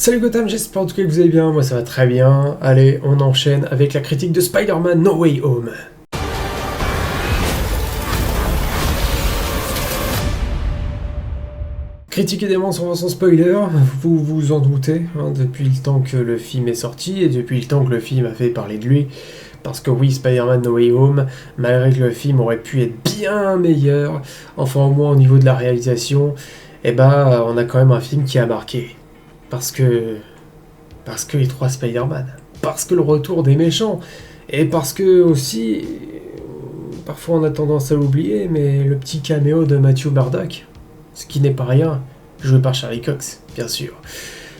Salut Gotham, j'espère en tout cas que vous allez bien, moi ça va très bien. Allez, on enchaîne avec la critique de Spider-Man No Way Home. Critique évidemment sans spoiler, vous vous en doutez, depuis le temps que le film est sorti et depuis le temps que le film a fait parler de lui. Parce que oui, Spider-Man No Way Home, malgré que le film aurait pu être bien meilleur, enfin au moins au niveau de la réalisation, on a quand même un film qui a marqué. Parce que les trois Spider-Man, parce que le retour des méchants, et parce que aussi, parfois on a tendance à l'oublier, mais le petit caméo de Matthew Murdock, ce qui n'est pas rien, joué par Charlie Cox, bien sûr.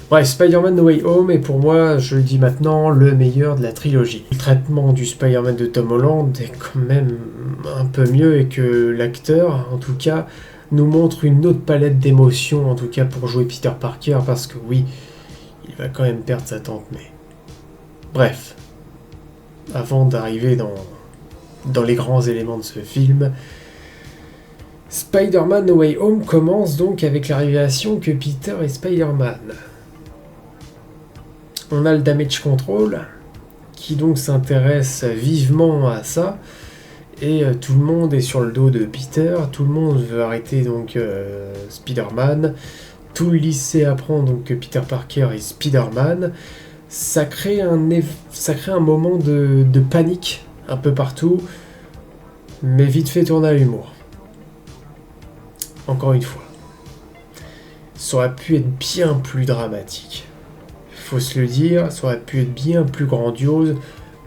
Bref, Spider-Man No Way Home est pour moi, je le dis maintenant, le meilleur de la trilogie. Le traitement du Spider-Man de Tom Holland est quand même un peu mieux et que l'acteur, en tout cas, nous montre une autre palette d'émotions, en tout cas pour jouer Peter Parker, parce que oui, il va quand même perdre sa tante May. Bref, avant d'arriver dans les grands éléments de ce film, Spider-Man No Way Home commence donc avec la révélation que Peter est Spider-Man. On a le Damage Control, qui donc s'intéresse vivement à ça, et tout le monde est sur le dos de Peter, tout le monde veut arrêter donc Spider-Man, tout le lycée apprend donc que Peter Parker est Spider-Man, ça crée un moment de panique un peu partout, mais vite fait tourner à l'humour. Encore une fois, ça aurait pu être bien plus dramatique. Faut se le dire, ça aurait pu être bien plus grandiose,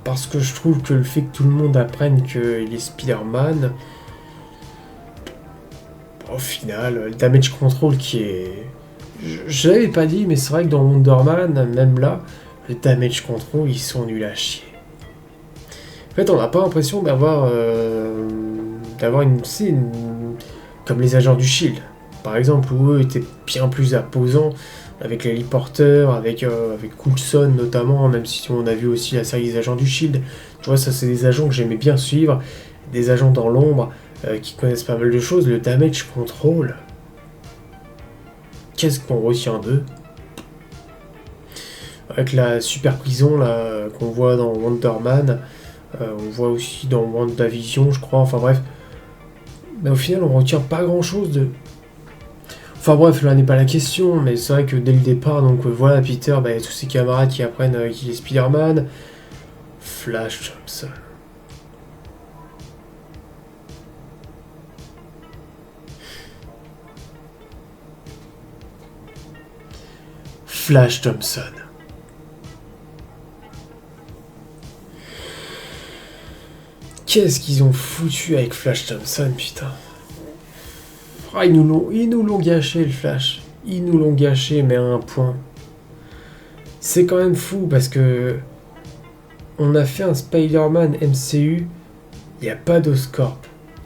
parce que je trouve que le fait que tout le monde apprenne qu'il est Spider-Man, au final, le Damage Control qui est... Je l'avais pas dit, mais c'est vrai que dans Wonder Man, même là, le Damage Control, ils sont nuls à chier. En fait, on n'a pas l'impression d'avoir une scène comme les agents du Shield, par exemple, où eux étaient bien plus imposants, avec les Porter, avec Coulson notamment, même si on a vu aussi la série des agents du Shield. Tu vois, ça c'est des agents que j'aimais bien suivre, des agents dans l'ombre, qui connaissent pas mal de choses. Le Damage Control, qu'est-ce qu'on retient d'eux? Avec la super prison là, qu'on voit dans Wonder Man, on voit aussi dans WandaVision, je crois, enfin bref. Mais au final, on retient pas grand-chose de... Enfin bref, là n'est pas la question, mais c'est vrai que dès le départ, donc voilà, Peter, il y a tous ses camarades qui apprennent qu'il est Spider-Man. Flash Thompson. Flash Thompson. Qu'est-ce qu'ils ont foutu avec Flash Thompson, putain. Ah, ils nous l'ont gâché, le Flash. Ils nous l'ont gâché, mais à un point. C'est quand même fou, parce que... On a fait un Spider-Man MCU, il n'y a pas d'Oscorp,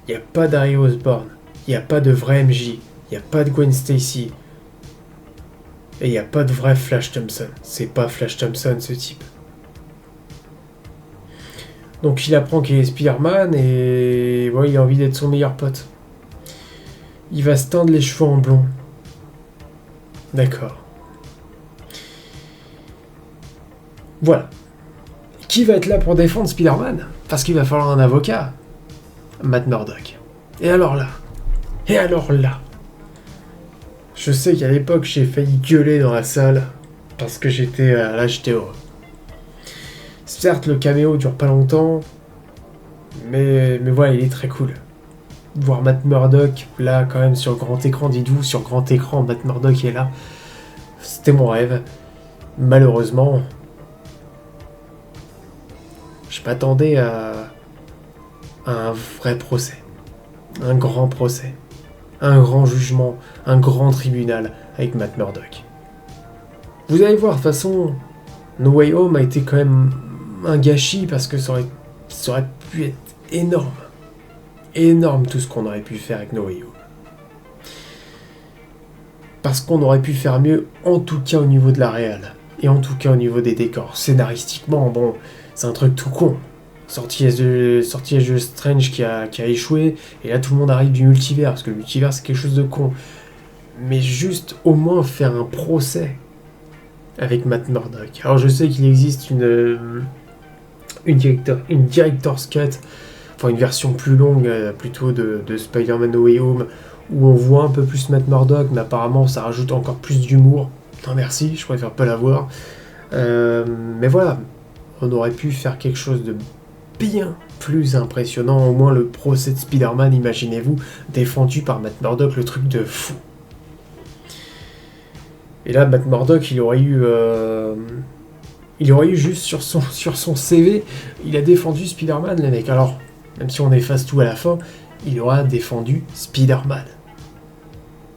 il n'y a pas d'Harry Osborn, il n'y a pas de vrai MJ, il n'y a pas de Gwen Stacy. Et il n'y a pas de vrai Flash Thompson. C'est pas Flash Thompson, ce type. Donc il apprend qu'il est Spider-Man et ouais, il a envie d'être son meilleur pote. Il va se teindre les cheveux en blond. D'accord. Voilà. Qui va être là pour défendre Spider-Man? Parce qu'il va falloir un avocat. Matt Murdock. Et alors là? Je sais qu'à l'époque, j'ai failli gueuler dans la salle parce que j'étais heureux. Certes, le caméo dure pas longtemps, mais voilà, il est très cool. Voir Matt Murdock, là, quand même, sur grand écran, dites-vous, sur grand écran, Matt Murdock est là. C'était mon rêve. Malheureusement, je m'attendais à un vrai procès. Un grand procès. Un grand jugement, un grand tribunal avec Matt Murdock. Vous allez voir, de toute façon, No Way Home a été quand même un gâchis parce que ça aurait pu être énorme. Énorme tout ce qu'on aurait pu faire avec No Way Home. Parce qu'on aurait pu faire mieux, en tout cas au niveau de la réal. Et en tout cas au niveau des décors. Scénaristiquement, bon, c'est un truc tout con. Sortie de Strange qui a échoué, et là tout le monde arrive du multivers, parce que le multivers c'est quelque chose de con. Mais juste au moins faire un procès. avec Matt Murdock. Alors je sais qu'il existe une director's cut, enfin une version plus longue plutôt de Spider-Man No Way Home, où on voit un peu plus Matt Murdock, mais apparemment ça rajoute encore plus d'humour. Non merci, je préfère pas la voir. Mais voilà, on aurait pu faire quelque chose de bien plus impressionnant, au moins le procès de Spider-Man, imaginez-vous, défendu par Matt Murdock, le truc de fou. Et là, Matt Murdock, il aurait eu juste sur son CV, il a défendu Spider-Man, les mecs. Alors, même si on efface tout à la fin, il aura défendu Spider-Man.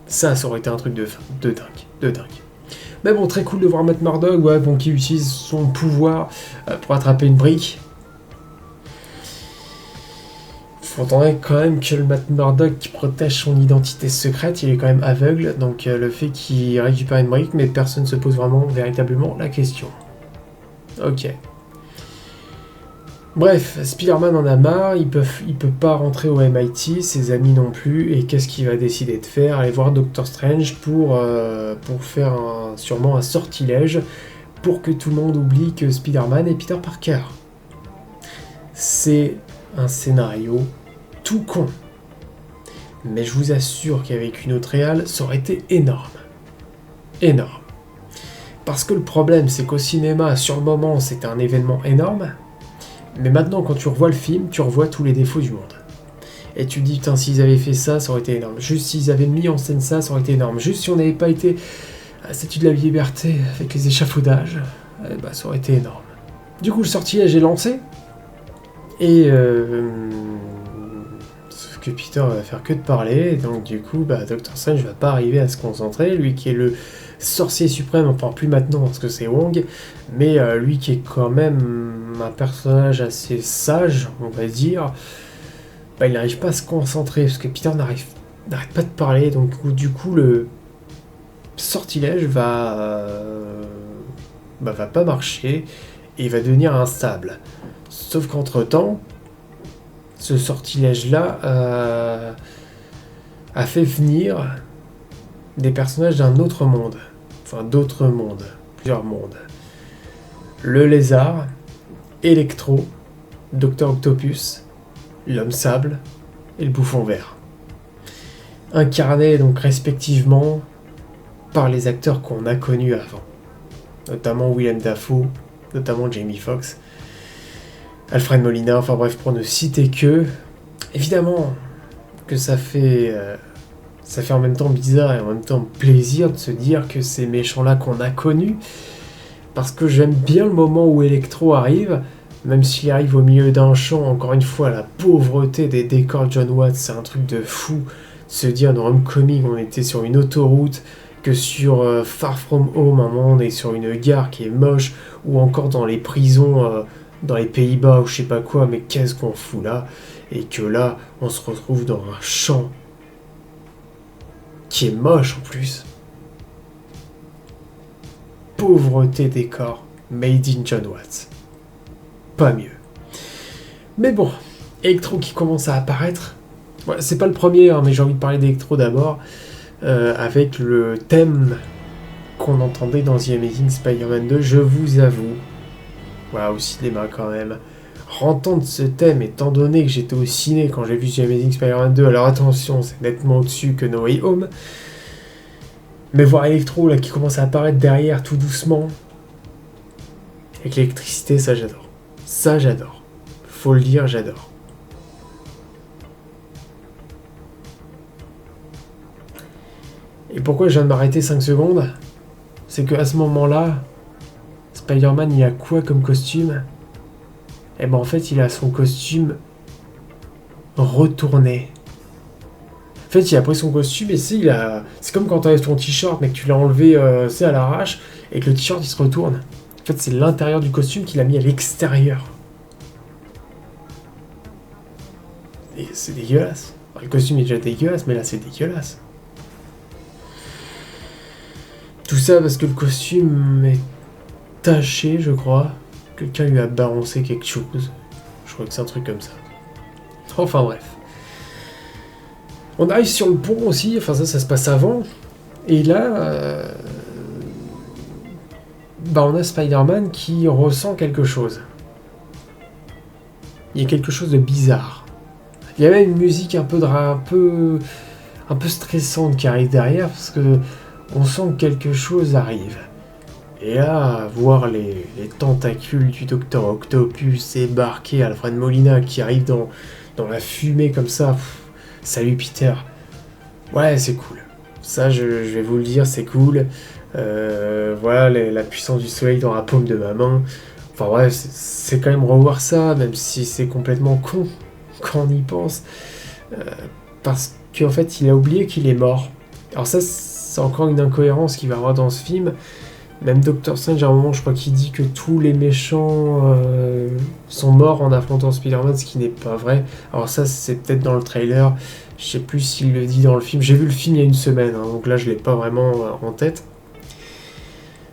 Ça aurait été un truc de dingue. Mais bon, très cool de voir Matt Murdock, ouais, bon, qui utilise son pouvoir pour attraper une brique. Faudrait quand même que le Matt Murdock qui protège son identité secrète, il est quand même aveugle, donc le fait qu'il récupère une brique, mais personne ne se pose véritablement la question. Ok. Bref, Spider-Man en a marre, il peut pas rentrer au MIT, ses amis non plus, et qu'est-ce qu'il va décider de faire? Aller voir Doctor Strange pour faire sûrement un sortilège pour que tout le monde oublie que Spider-Man est Peter Parker. C'est un scénario tout con. Mais je vous assure qu'avec une autre réal, ça aurait été énorme. Énorme. Parce que le problème, c'est qu'au cinéma, sur le moment, c'était un événement énorme. Mais maintenant, quand tu revois le film, tu revois tous les défauts du monde. Et tu te dis, putain, s'ils avaient fait ça, ça aurait été énorme. Juste s'ils avaient mis en scène ça, ça aurait été énorme. Juste si on n'avait pas été à la Statue de la Liberté avec les échafaudages, bah, ça aurait été énorme. Du coup, le sortilège est lancé. Et sauf que Peter va faire que de parler, et donc du coup, Doctor Strange va pas arriver à se concentrer, lui qui est le sorcier suprême, enfin plus maintenant parce que c'est Wong, mais lui qui est quand même un personnage assez sage, on va dire, il n'arrive pas à se concentrer, parce que Peter n'arrête pas de parler, donc du coup le sortilège va pas marcher, et il va devenir instable. Sauf qu'entre-temps, ce sortilège-là a fait venir des personnages d'un autre monde. Enfin, d'autres mondes. Plusieurs mondes. Le lézard, Electro, Docteur Octopus, l'homme sable et le bouffon vert. Incarnés donc respectivement par les acteurs qu'on a connus avant. Notamment Willem Dafoe, notamment Jamie Foxx, Alfred Molina, enfin bref, pour ne citer que, évidemment que ça fait en même temps bizarre et en même temps plaisir de se dire que ces méchants-là qu'on a connus, parce que j'aime bien le moment où Electro arrive, même s'il arrive au milieu d'un champ, encore une fois, la pauvreté des décors de John Watts, c'est un truc de fou, se dire dans Homecoming, on était sur une autoroute, que sur Far From Home, un moment on est sur une gare qui est moche, ou encore dans les prisons dans les Pays-Bas ou je sais pas quoi, mais qu'est-ce qu'on fout là? Et que là, on se retrouve dans un champ qui est moche en plus. Pauvreté décor, made in John Watts. Pas mieux. Mais bon, Electro qui commence à apparaître. Ouais, c'est pas le premier, mais j'ai envie de parler d'Electro d'abord, avec le thème qu'on entendait dans The Amazing Spider-Man 2, je vous avoue. Voilà, au cinéma quand même. Entendre ce thème, étant donné que j'étais au ciné quand j'ai vu The Amazing Spider-Man 2, alors attention, c'est nettement au-dessus que No Way Home. Mais voir Electro là qui commence à apparaître derrière tout doucement, avec l'électricité, ça j'adore. Ça j'adore. Faut le dire, j'adore. Et pourquoi je viens de m'arrêter 5 secondes? C'est qu'à ce moment-là, Spider-Man, il a quoi comme costume? Eh ben en fait, il a son costume retourné. En fait, il a pris son costume et c'est comme quand tu enlèves ton t-shirt, mais que tu l'as enlevé à l'arrache, et que le t-shirt, il se retourne. En fait, c'est l'intérieur du costume qu'il a mis à l'extérieur. Et c'est dégueulasse. Alors, le costume est déjà dégueulasse, mais là, c'est dégueulasse. Tout ça parce que le costume est taché, je crois. Quelqu'un lui a balancé quelque chose. Je crois que c'est un truc comme ça. Enfin bref. On arrive sur le pont aussi, enfin ça se passe avant. Et là... on a Spider-Man qui ressent quelque chose. Il y a quelque chose de bizarre. Il y a même une musique un peu stressante qui arrive derrière parce que on sent que quelque chose arrive. Et là, voir les tentacules du Docteur Octopus ébarquer, Alfred Molina qui arrive dans la fumée comme ça. Salut Peter. Ouais, c'est cool. Ça, je vais vous le dire, c'est cool. Voilà, la puissance du soleil dans la paume de ma main. Enfin ouais, c'est quand même revoir ça, même si c'est complètement con quand on y pense. Euh, Parce qu'en fait, il a oublié qu'il est mort. Alors ça, c'est encore une incohérence qu'il va y avoir dans ce film. Même Doctor Strange, à un moment, je crois qu'il dit que tous les méchants sont morts en affrontant Spider-Man, ce qui n'est pas vrai. Alors ça, c'est peut-être dans le trailer. Je sais plus s'il le dit dans le film. J'ai vu le film il y a une semaine, hein, donc là, je l'ai pas vraiment en tête.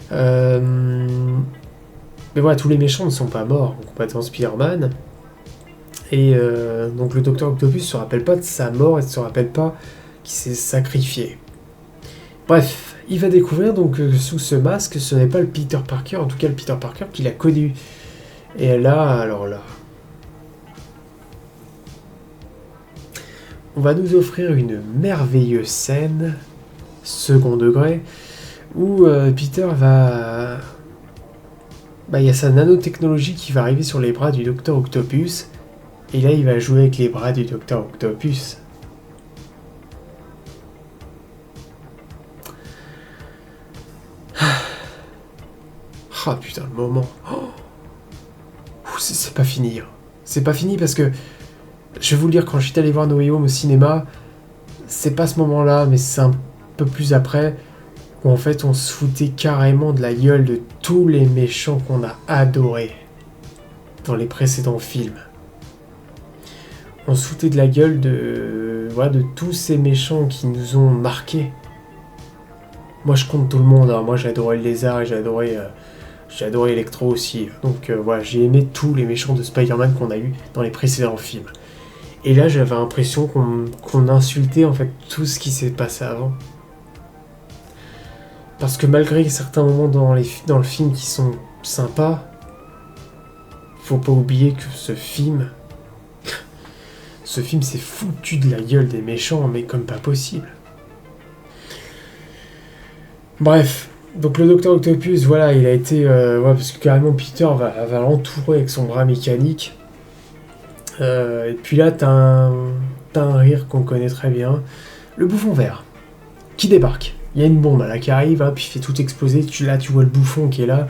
Mais voilà, tous les méchants ne sont pas morts en combattant Spider-Man. Et donc le Docteur Octopus ne se rappelle pas de sa mort et ne se rappelle pas qu'il s'est sacrifié. Bref, il va découvrir donc sous ce masque, ce n'est pas le Peter Parker, en tout cas le Peter Parker qu'il a connu. Et là, alors là, on va nous offrir une merveilleuse scène, second degré, où Peter va... il y a sa nanotechnologie qui va arriver sur les bras du Docteur Octopus, et là il va jouer avec les bras du Docteur Octopus. Ah putain, le moment. Oh, c'est pas fini. Hein. C'est pas fini parce que, je vais vous le dire, quand j'étais allé voir No Way Home au cinéma, c'est pas ce moment-là, mais c'est un peu plus après, où en fait on se foutait carrément de la gueule de tous les méchants qu'on a adorés dans les précédents films. On se foutait de la gueule de tous ces méchants qui nous ont marqués. Moi je compte tout le monde, hein. Moi j'ai adoré le lézard et j'ai adoré Electro aussi. Donc voilà, j'ai aimé tous les méchants de Spider-Man qu'on a eu dans les précédents films. Et là j'avais l'impression qu'on insultait en fait tout ce qui s'est passé avant. Parce que malgré certains moments dans le film qui sont sympas, faut pas oublier que ce film s'est foutu de la gueule des méchants, mais comme pas possible. Bref, donc le Docteur Octopus, voilà, il a été... parce que carrément Peter va l'entourer avec son bras mécanique. Et puis là, t'as un rire qu'on connaît très bien. Le bouffon vert, qui débarque. Il y a une bombe là qui arrive, puis il fait tout exploser. Là, tu vois le bouffon qui est là.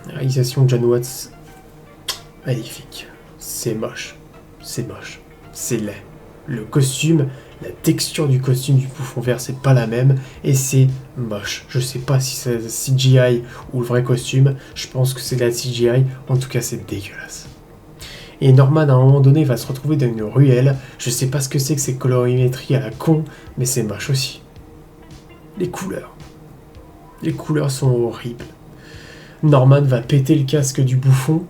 Réalisation de John Watts. Magnifique. C'est moche. C'est moche. C'est laid. Le costume, la texture du costume du bouffon vert, c'est pas la même. Et c'est moche. Je sais pas si c'est CGI ou le vrai costume. Je pense que c'est de la CGI. En tout cas, c'est dégueulasse. Et Norman, à un moment donné, va se retrouver dans une ruelle. Je sais pas ce que c'est que ces colorimétries à la con, mais c'est moche aussi. Les couleurs. Les couleurs sont horribles. Norman va péter le casque du bouffon.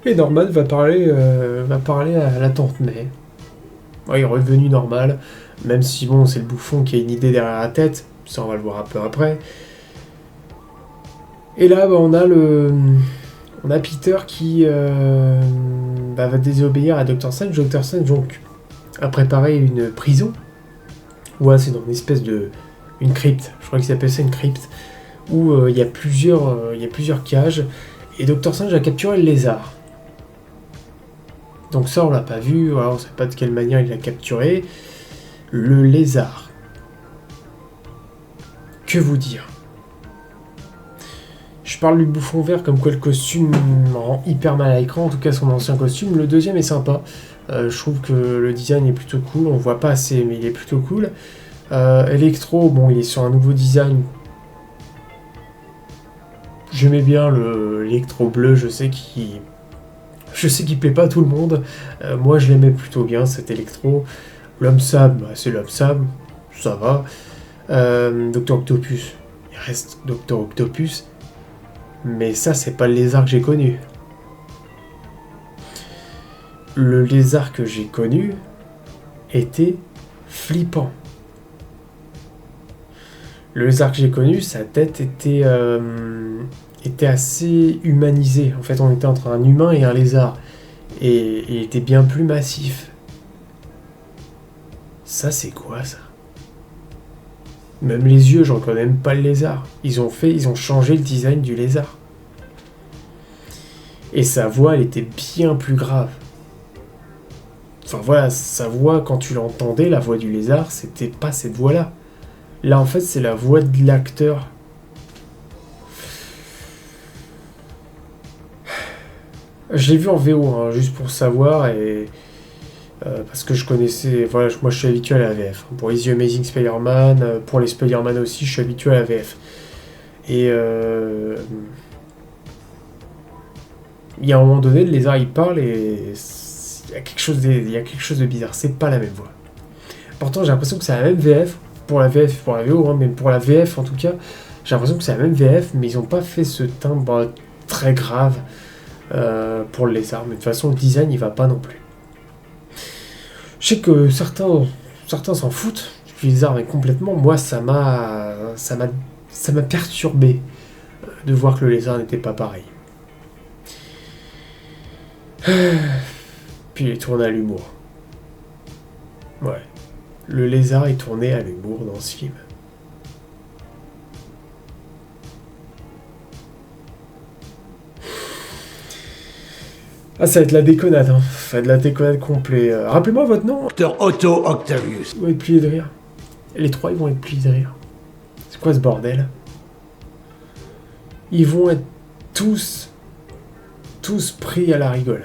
Et Norman va parler à la tante May. Ouais, il est revenu normal. Même si, bon, c'est le bouffon qui a une idée derrière la tête. Ça, on va le voir un peu après. Et là, on a Peter qui va désobéir à Dr. Strange. Dr. Strange, donc, a préparé une prison. Ouais, c'est dans une espèce de... une crypte. Je crois qu'ils appellent ça une crypte. Où il y a plusieurs cages. Et Dr. Strange a capturé le lézard. Donc ça, on l'a pas vu. Voilà, on sait pas de quelle manière il l'a capturé. Le lézard. Que vous dire ? Je parle du bouffon vert comme quoi le costume rend hyper mal à l'écran, en tout cas son ancien costume. Le deuxième est sympa. Je trouve que le design est plutôt cool. On voit pas assez, mais il est plutôt cool. Electro, bon, il est sur un nouveau design. J'aimais bien l'électro bleu. Je sais qu'il plaît pas à tout le monde. Moi, je l'aimais plutôt bien cet électro. L'homme sable, c'est l'homme sable. Ça va. Docteur Octopus. Il reste Docteur Octopus. Mais ça, c'est pas le lézard que j'ai connu. Le lézard que j'ai connu était flippant. Le lézard que j'ai connu, sa tête était assez humanisée. En fait, on était entre un humain et un lézard. Et il était bien plus massif. Ça, c'est quoi, ça? Même les yeux, j'en reconnais même pas le lézard. Ils ont changé le design du lézard. Et sa voix, elle était bien plus grave. Enfin voilà, sa voix, quand tu l'entendais, la voix du lézard, c'était pas cette voix-là. Là, en fait, c'est la voix de l'acteur. Je l'ai vu en VO, hein, juste pour savoir, et parce que je connaissais... Voilà, moi je suis habitué à la VF. Pour les The Amazing Spider-Man, pour les Spider-Man aussi, je suis habitué à la VF. Et il y a un moment donné, le lézard il parle et il y a quelque chose de bizarre. C'est pas la même voix. Pourtant, j'ai l'impression que c'est la même VF pour la VF, pour la VO, hein, mais pour la VF en tout cas, j'ai l'impression que c'est la même VF, mais ils ont pas fait ce timbre très grave pour le lézard. Mais de toute façon, le design il va pas non plus. Je sais que certains s'en foutent du lézard, mais complètement. Moi, ça m'a perturbé de voir que le lézard n'était pas pareil. Puis il est tourné à l'humour. Ouais. Le lézard est tourné à l'humour dans ce film. Ah, ça va être la déconnade, hein. Ça va être la déconnade complète. Rappelez-moi votre nom. Docteur Otto Octavius. Ils vont être pliés de rire. Les trois, ils vont être pliés de rire. C'est quoi ce bordel? Ils vont être tous pris à la rigolade.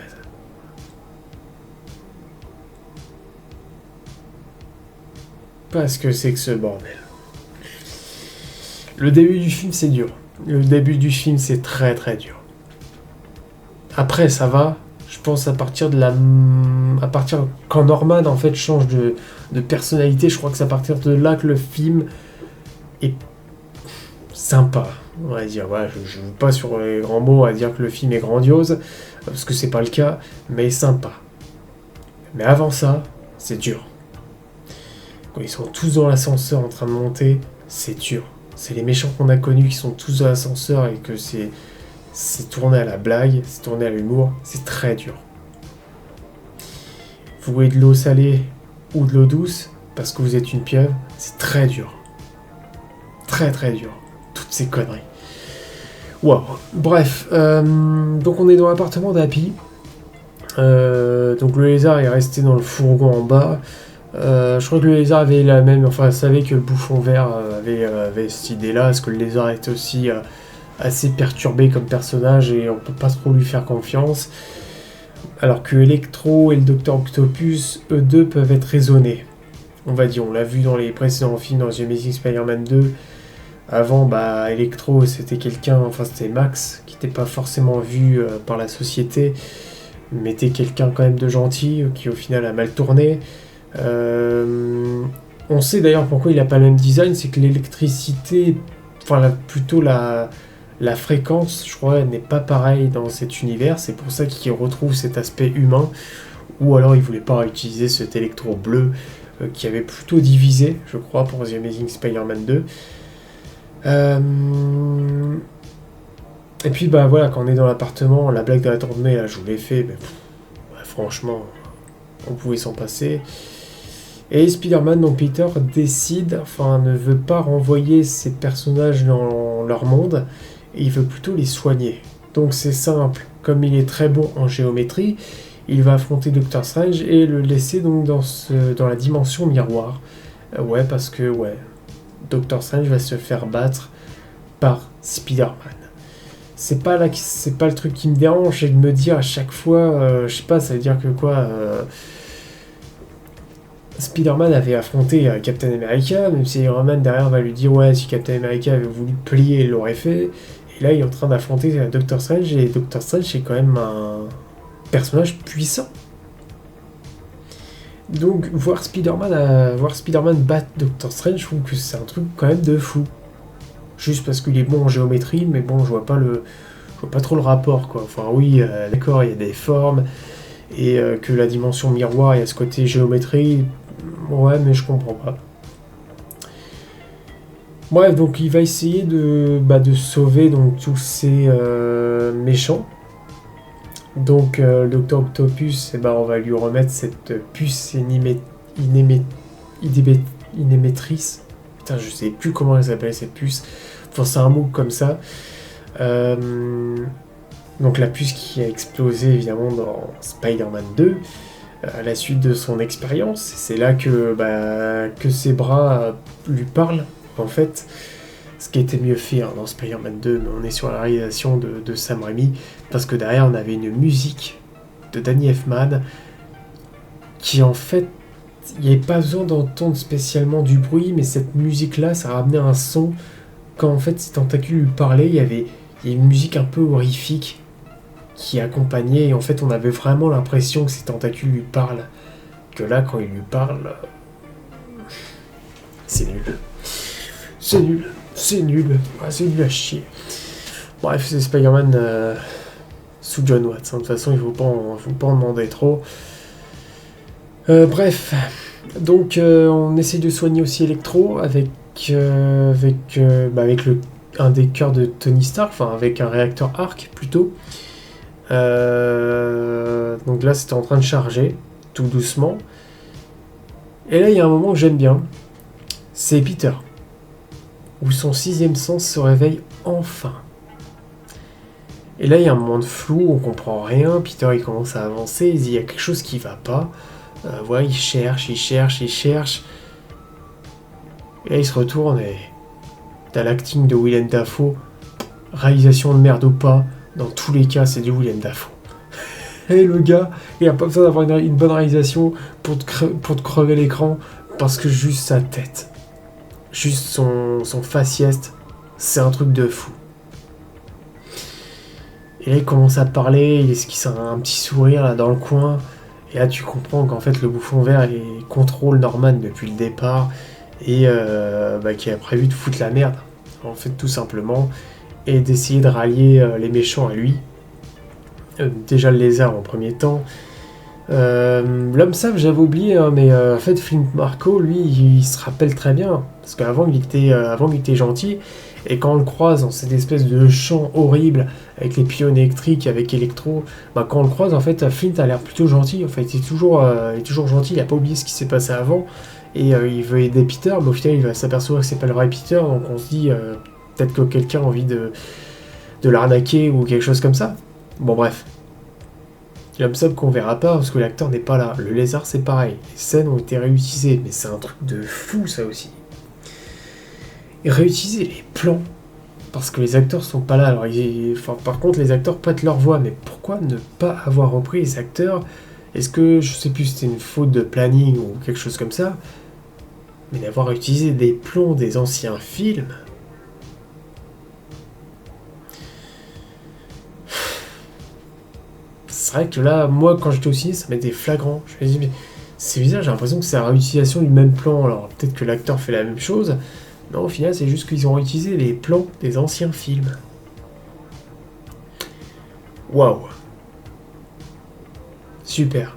Parce que c'est que ce bordel. Le début du film, c'est dur. Le début du film, c'est très très dur. Après, ça va. Je pense à partir quand Norman en fait change de personnalité, je crois que c'est à partir de là que le film est sympa. On va dire, voilà, je ne veux pas sur les grands mots à dire que le film est grandiose, parce que c'est pas le cas, mais sympa. Mais avant ça, c'est dur. Quand ils sont tous dans l'ascenseur en train de monter, c'est dur. C'est les méchants qu'on a connus qui sont tous dans l'ascenseur et que c'est tourné à la blague, c'est tourné à l'humour, c'est très dur. Vous voulez de l'eau salée ou de l'eau douce, parce que vous êtes une pieuvre, c'est très dur. Très très dur. Toutes ces conneries. Wow. Bref, donc on est dans l'appartement d'Happy. Donc le lézard est resté dans le fourgon en bas. Je crois que le lézard avait la même... Enfin, savait que le bouffon vert avait cette idée-là, parce que le lézard est aussi assez perturbé comme personnage et on peut pas trop lui faire confiance. Alors que Electro et le Docteur Octopus, eux deux, peuvent être raisonnés. On va dire, on l'a vu dans les précédents films, dans The Amazing Spider-Man 2. Avant, Electro, c'était quelqu'un... Enfin, c'était Max, qui n'était pas forcément vu par la société, mais était quelqu'un quand même de gentil, qui au final a mal tourné. On sait d'ailleurs pourquoi il n'a pas le même design, c'est que l'électricité, plutôt la fréquence, je crois, n'est pas pareille dans cet univers, c'est pour ça qu'il retrouve cet aspect humain, ou alors il voulait pas utiliser cet électro bleu qui avait plutôt divisé, je crois, pour The Amazing Spider-Man 2. Et puis voilà, quand on est dans l'appartement, la blague de la tournée, là, je vous l'ai fait, mais franchement, on pouvait s'en passer. Et Spider-Man, donc Peter, ne veut pas renvoyer ses personnages dans leur monde, et il veut plutôt les soigner. Donc c'est simple, comme il est très bon en géométrie, il va affronter Doctor Strange et le laisser donc dans la dimension miroir. Parce que Doctor Strange va se faire battre par Spider-Man. C'est pas le truc qui me dérange, c'est de me dire à chaque fois, je sais pas, ça veut dire que quoi... Spider-Man avait affronté Captain America, même si Iron Man derrière va lui dire si Captain America avait voulu plier, il l'aurait fait. Et là, il est en train d'affronter Doctor Strange, et Doctor Strange est quand même un personnage puissant. Donc, voir Spider-Man battre Doctor Strange, je trouve que c'est un truc quand même de fou. Juste parce qu'il est bon en géométrie, mais bon, je vois pas trop le rapport, quoi. Enfin, oui, d'accord, il y a des formes, et que la dimension miroir, il y a ce côté géométrie. Ouais, mais je comprends pas. Bref, donc il va essayer de sauver donc tous ces méchants. Donc le Docteur Octopus, eh ben, on va lui remettre cette puce inémé- inémétrice. Putain, je sais plus comment elle s'appelle cette puce. Enfin, c'est un mot comme ça. Donc la puce qui a explosé évidemment dans Spider-Man 2 à la suite de son expérience. C'est là que ses bras lui parlent en fait. Ce qui était mieux fait dans Spider-Man 2, mais on est sur la réalisation de Sam Raimi, parce que derrière on avait une musique de Danny Elfman qui en fait, il n'y avait pas besoin d'entendre spécialement du bruit, mais cette musique-là, ça ramenait un son. Quand en fait ces tentacules lui parlaient, il y avait une musique un peu horrifique qui accompagnait, et en fait on avait vraiment l'impression que ces tentacules lui parlent. Que là, quand il lui parle, c'est nul. C'est nul. C'est nul. Ah, c'est nul à chier. Bref, c'est Spider-Man sous John Watts. De toute façon, il ne faut pas en demander trop. Bref. Donc, on essaie de soigner aussi Electro avec un des cœurs de Tony Stark, enfin avec un réacteur arc plutôt. Donc là, c'était en train de charger, tout doucement. Et là, il y a un moment que j'aime bien. C'est Peter, où son sixième sens se réveille enfin. Et là, il y a un moment de flou, on comprend rien. Peter, il commence à avancer, il dit il y a quelque chose qui va pas. Voilà, il cherche. Et là, il se retourne et t'as l'acting de Willem Dafoe. Réalisation de merde ou pas, dans tous les cas, c'est du Willem Dafoe. Et le gars, il a pas besoin d'avoir une bonne réalisation pour te crever l'écran, parce que juste sa tête, juste son faciès, c'est un truc de fou. Et là, il commence à parler, il esquisse un petit sourire là dans le coin. Et là, tu comprends qu'en fait, le bouffon vert, il contrôle Norman depuis le départ. Et qu'il a prévu de foutre la merde, en fait, tout simplement. Et d'essayer de rallier les méchants à lui. Déjà le lézard en premier temps. L'homme save, j'avais oublié, hein, mais en fait, Flint Marco, lui, il se rappelle très bien. Parce qu'avant, il était gentil. Et quand on le croise dans cette espèce de champ horrible, avec les pions électriques, avec Electro, quand on le croise, en fait, Flint a l'air plutôt gentil. En fait, il est toujours gentil, il a pas oublié ce qui s'est passé avant. Et il veut aider Peter, mais au final, il va s'apercevoir que c'est pas le vrai Peter. Donc on se dit, peut-être que quelqu'un a envie de l'arnaquer ou quelque chose comme ça. Bon, bref. L'homme sable qu'on verra pas parce que l'acteur n'est pas là. Le lézard, c'est pareil. Les scènes ont été réutilisées, mais c'est un truc de fou, ça aussi. Et réutiliser les plans parce que les acteurs sont pas là. Alors, par contre, les acteurs prêtent leur voix, mais pourquoi ne pas avoir repris les acteurs? Est-ce que, je sais plus si c'était une faute de planning ou quelque chose comme ça, mais d'avoir utilisé des plans des anciens films? C'est vrai que là, moi, quand j'étais au ciné, ça m'était flagrant. Je me dis, mais c'est bizarre, j'ai l'impression que c'est la réutilisation du même plan. Alors, peut-être que l'acteur fait la même chose. Non, au final, c'est juste qu'ils ont utilisé les plans des anciens films. Waouh. Super.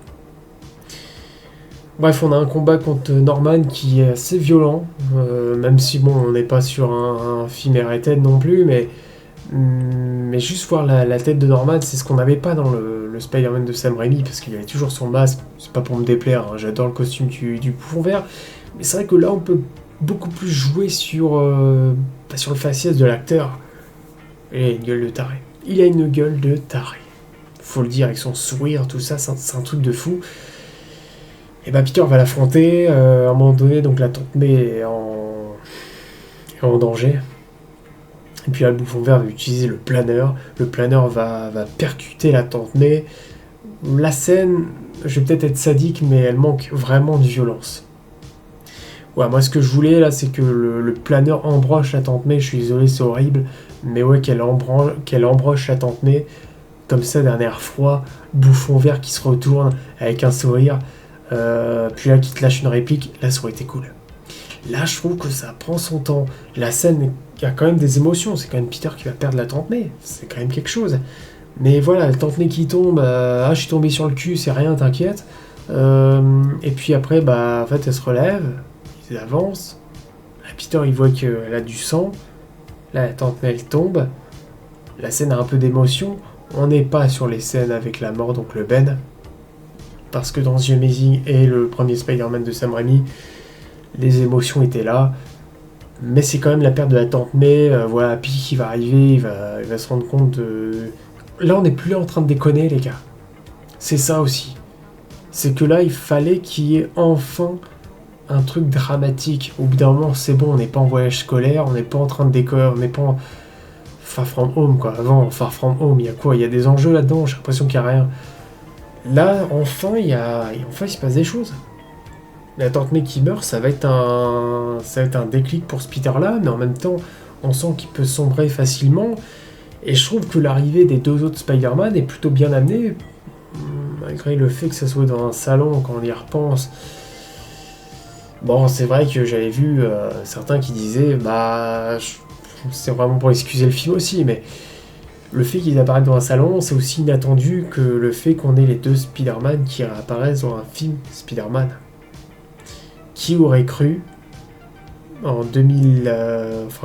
Bref, on a un combat contre Norman qui est assez violent. Même si, bon, on n'est pas sur un film R-rated non plus, mais juste voir la tête de Norman, c'est ce qu'on n'avait pas dans le Spider-Man de Sam Raimi, parce qu'il avait toujours son masque. C'est pas pour me déplaire, hein, j'adore le costume du bouffon vert. Mais c'est vrai que là, on peut beaucoup plus jouer sur le faciès de l'acteur. Il a une gueule de taré. Il a une gueule de taré. Faut le dire, avec son sourire, tout ça, c'est un truc de fou. Et bah Peter va l'affronter. À un moment donné, donc la tante May est en danger. Et puis là, le bouffon vert va utiliser le planeur. Le planeur va percuter la tante May. La scène, je vais peut-être être sadique, mais elle manque vraiment de violence. Ouais, moi ce que je voulais là, c'est que le planeur embroche la tante May. Je suis désolé, c'est horrible. Mais ouais, qu'elle embroche la tante May. Comme ça, d'un air froid. Bouffon vert qui se retourne avec un sourire. Puis là, qui te lâche une réplique. Là, ça aurait été cool. Là, je trouve que ça prend son temps. La scène, il y a quand même des émotions. C'est quand même Peter qui va perdre la tante May. C'est quand même quelque chose. Mais voilà, la tante May qui tombe. Je suis tombé sur le cul, c'est rien, t'inquiète. Et puis après, en fait, elle se relève. Ils avancent. Et Peter il voit qu'elle a du sang, là la tante May elle tombe, la scène a un peu d'émotion, on n'est pas sur les scènes avec la mort d'Oncle Ben, parce que dans The Amazing et le premier Spider-Man de Sam Raimi, les émotions étaient là, mais c'est quand même la perte de la tante May, voilà, Happy qui va arriver, il va se rendre compte de... Là on n'est plus en train de déconner les gars, c'est ça aussi, c'est que là il fallait qu'il y ait enfin un truc dramatique. Au bout d'un moment, c'est bon, on n'est pas en voyage scolaire, on n'est pas en train de décorer, on n'est pas en Far From Home, quoi. Avant, Far From Home, il y a quoi? Il y a des enjeux là-dedans, j'ai l'impression qu'il n'y a rien. Là, enfin, enfin, il se passe des choses. La tante May qui meurt, ça va être un déclic pour ce Peter-là, mais en même temps, on sent qu'il peut sombrer facilement. Et je trouve que l'arrivée des deux autres Spider-Man est plutôt bien amenée, malgré le fait que ça soit dans un salon, quand on y repense. Bon, c'est vrai que j'avais vu certains qui disaient, c'est vraiment pour excuser le film aussi, mais le fait qu'ils apparaissent dans un salon, c'est aussi inattendu que le fait qu'on ait les deux Spider-Man qui apparaissent dans un film Spider-Man. Qui aurait cru, en 2000,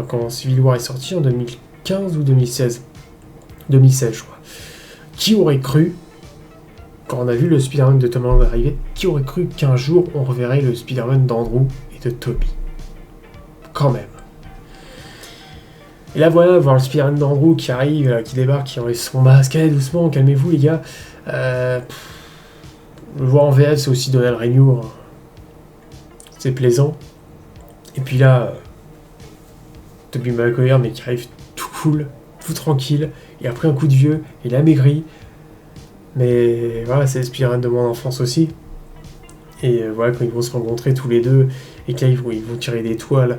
quand Civil War est sorti, en 2015 ou 2016 2016, je crois. Qui aurait cru, quand on a vu le Spider-Man de Tom Holland arriver, qui aurait cru qu'un jour on reverrait le Spider-Man d'Andrew et de Tobey? Quand même. Et là voilà, voir le Spider-Man d'Andrew qui arrive, qui débarque, qui enlève son masque, allez doucement, calmez-vous les gars. Le voir en VF, c'est aussi Donald Renew, hein. C'est plaisant. Et puis là, Tobey Maguire, mais qui arrive tout cool, tout tranquille, il a pris un coup de vieux, il a maigri. Mais voilà, c'est le Spider-Man de mon enfance aussi. Et voilà, quand ils vont se rencontrer tous les deux, et que là, ils vont tirer des toiles,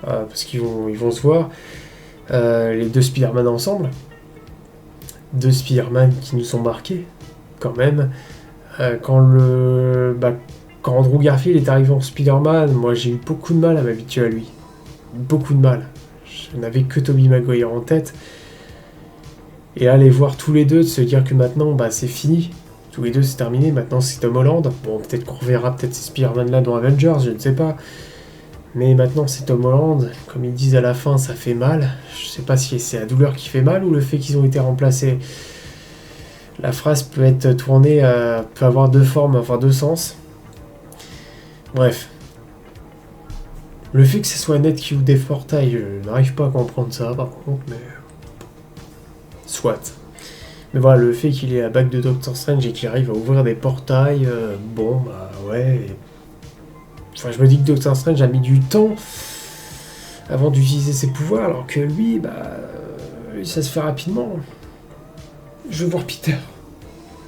parce qu'ils vont se voir, les deux Spider-Man ensemble. Deux Spider-Man qui nous ont marqués, quand même. Quand Andrew Garfield est arrivé en Spider-Man, moi j'ai eu beaucoup de mal à m'habituer à lui. Beaucoup de mal. Je n'avais que Tobey Maguire en tête. Et là, les voir tous les deux, de se dire que maintenant, c'est fini. Tous les deux, c'est terminé. Maintenant, c'est Tom Holland. Bon, peut-être qu'on reverra peut-être ces Spider-Man-là dans Avengers, je ne sais pas. Mais maintenant, c'est Tom Holland. Comme ils disent à la fin, ça fait mal. Je ne sais pas si c'est la douleur qui fait mal ou le fait qu'ils ont été remplacés. La phrase peut être tournée, peut avoir deux formes, enfin deux sens. Bref. Le fait que ce soit Ned qui ouvre des portails, je n'arrive pas à comprendre ça, par contre, mais... Soit. Mais voilà, le fait qu'il ait la bague de Doctor Strange et qu'il arrive à ouvrir des portails, ouais. Enfin, je me dis que Doctor Strange a mis du temps avant d'utiliser ses pouvoirs, alors que lui, ça se fait rapidement. Je veux voir Peter.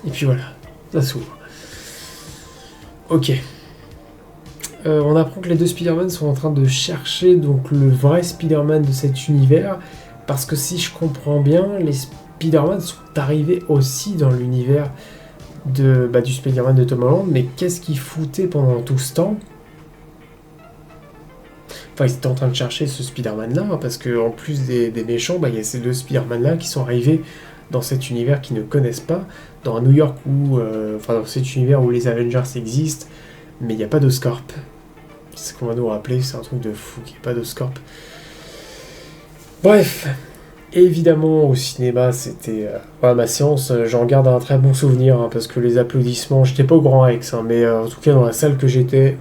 Et puis voilà, ça s'ouvre. Ok. On apprend que les deux Spider-Man sont en train de chercher donc le vrai Spider-Man de cet univers, parce que si je comprends bien, les Spider-Man sont arrivés aussi dans l'univers du Spider-Man de Tom Holland, mais qu'est-ce qu'ils foutaient pendant tout ce temps? Enfin, ils étaient en train de chercher ce Spider-Man-là, parce qu'en plus des méchants, il y a ces deux Spider-Man-là qui sont arrivés dans cet univers qu'ils ne connaissent pas, dans un New York dans cet univers où les Avengers existent, mais il n'y a pas d'Oscorp. C'est ce qu'on va nous rappeler, c'est un truc de fou qu'il n'y ait pas d'Oscorp. Bref, évidemment au cinéma c'était ma séance, j'en garde un très bon souvenir, parce que les applaudissements, j'étais pas au Grand Rex, mais en tout cas dans la salle que j'étais,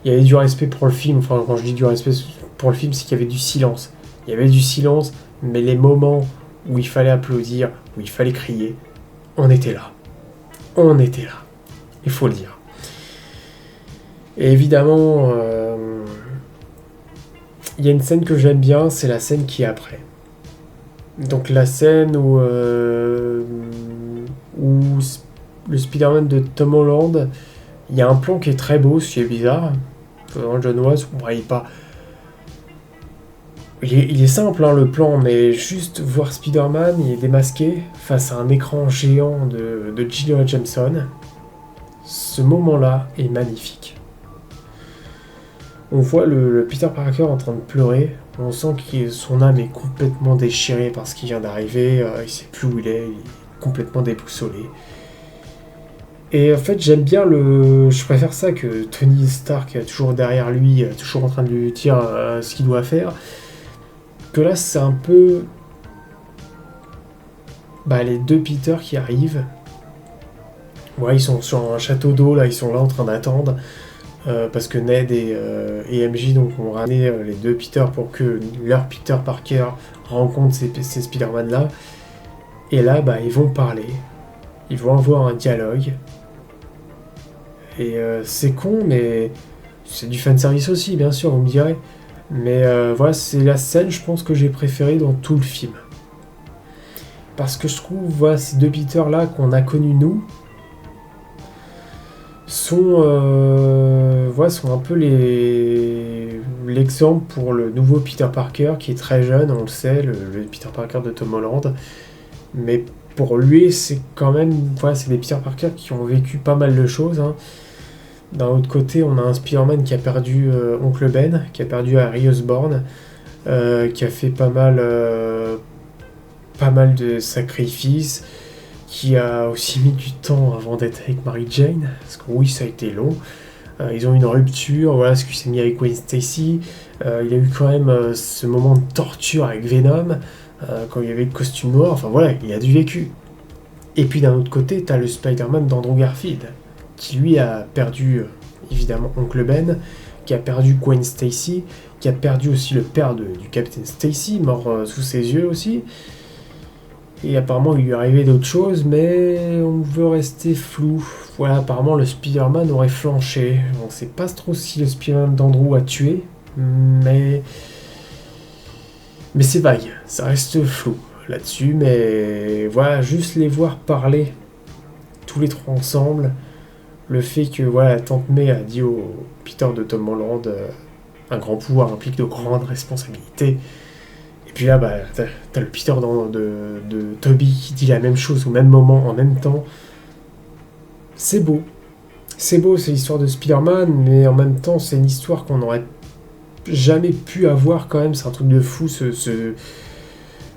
il y avait du respect pour le film. Enfin, quand je dis du respect pour le film, c'est qu'il y avait du silence. Il y avait du silence, mais les moments où il fallait applaudir, où il fallait crier, on était là. On était là. Il faut le dire. Et évidemment, il y a une scène que j'aime bien, c'est la scène qui est après. Donc la scène où le Spider-Man de Tom Holland, il y a un plan qui est très beau, ce qui est bizarre. Dans John Watts, on ne pas. Il est simple le plan, mais juste voir Spider-Man, il est démasqué face à un écran géant de J. Jonah Jameson. Ce moment-là est magnifique. On voit le Peter Parker en train de pleurer. On sent que son âme est complètement déchirée par ce qui vient d'arriver. Il ne sait plus où il est complètement déboussolé. Et en fait, j'aime bien le. Je préfère ça que Tony Stark est toujours derrière lui, toujours en train de lui dire ce qu'il doit faire. Que là, c'est un peu. Bah, les deux Peter qui arrivent. Ouais, ils sont sur un château d'eau, là, ils sont là en train d'attendre. Parce que Ned et MJ donc, ont ramené les deux Peter pour que leur Peter Parker rencontre ces Spider-Man là. Et là, bah, ils vont parler. Ils vont avoir un dialogue. Et c'est con, mais c'est du fanservice aussi, bien sûr, on me dirait. Mais voilà, c'est la scène, je pense, que j'ai préférée dans tout le film. Parce que je trouve, voilà, ces deux Peter là qu'on a connus nous, sont un peu l'exemple pour le nouveau Peter Parker qui est très jeune, on le sait, le Peter Parker de Tom Holland. Mais pour lui, c'est quand même, voilà, c'est des Peter Parker qui ont vécu pas mal de choses, hein. D'un autre côté, on a un Spider-Man qui a perdu Oncle Ben, qui a perdu Harry Osborn, qui a fait pas mal de sacrifices, qui a aussi mis du temps avant d'être avec Mary Jane, parce que oui, ça a été long. Ils ont eu une rupture, voilà, ce qui s'est mis avec Gwen Stacy. Il y a eu quand même ce moment de torture avec Venom, quand il y avait le costume noir, enfin voilà, il a du vécu. Et puis d'un autre côté, t'as le Spider-Man d'Andrew Garfield, qui lui a perdu évidemment Oncle Ben, qui a perdu Gwen Stacy, qui a perdu aussi le père du Captain Stacy, mort sous ses yeux aussi. Et apparemment, il lui est arrivé d'autres choses, mais on veut rester flou. Voilà, apparemment, le Spider-Man aurait flanché. On sait pas trop si le Spider-Man d'Andrew a tué, mais... Mais c'est vague, ça reste flou là-dessus, mais voilà, juste les voir parler, tous les trois ensemble, le fait que, voilà, Tante May a dit au Peter de Tom Holland, un grand pouvoir implique de grandes responsabilités. Et puis là, bah, t'as le Peter de Toby qui dit la même chose au même moment, en même temps. C'est beau. C'est beau, c'est l'histoire de Spider-Man, mais en même temps, c'est une histoire qu'on n'aurait jamais pu avoir quand même. C'est un truc de fou,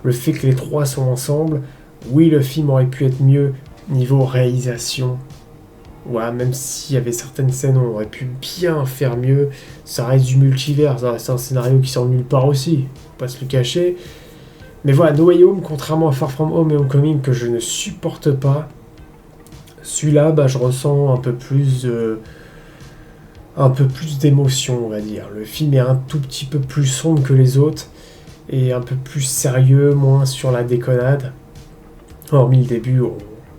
le fait que les trois sont ensemble. Oui, le film aurait pu être mieux niveau réalisation. Ouais, même s'il y avait certaines scènes où on aurait pu bien faire mieux, ça reste du multivers, ça reste un scénario qui sort de nulle part aussi, faut pas se le cacher. Mais voilà, No Way Home, contrairement à Far From Home et Homecoming que je ne supporte pas, celui-là, bah, je ressens un peu plus d'émotion, on va dire. Le film est un tout petit peu plus sombre que les autres, et un peu plus sérieux, moins sur la déconnade. Hormis le début,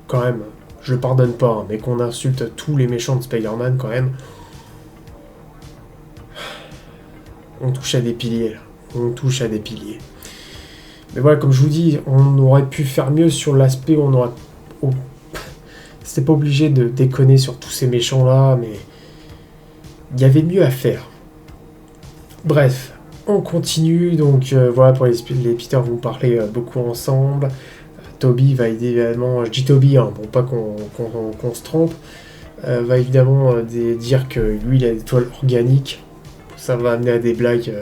quand même, je le pardonne pas, hein, mais qu'on insulte tous les méchants de Spider-Man quand même. On touche à des piliers, là. On touche à des piliers. Mais voilà, comme je vous dis, on aurait pu faire mieux sur l'aspect où on aurait... C'était pas obligé de déconner sur tous ces méchants-là, mais... Il y avait mieux à faire. Bref, on continue, donc voilà, pour les Peter vont parler beaucoup ensemble. Toby va évidemment, je dis Toby, hein, pour pas qu'on se trompe, va évidemment dire que lui il a des toiles organiques. Ça va amener à des blagues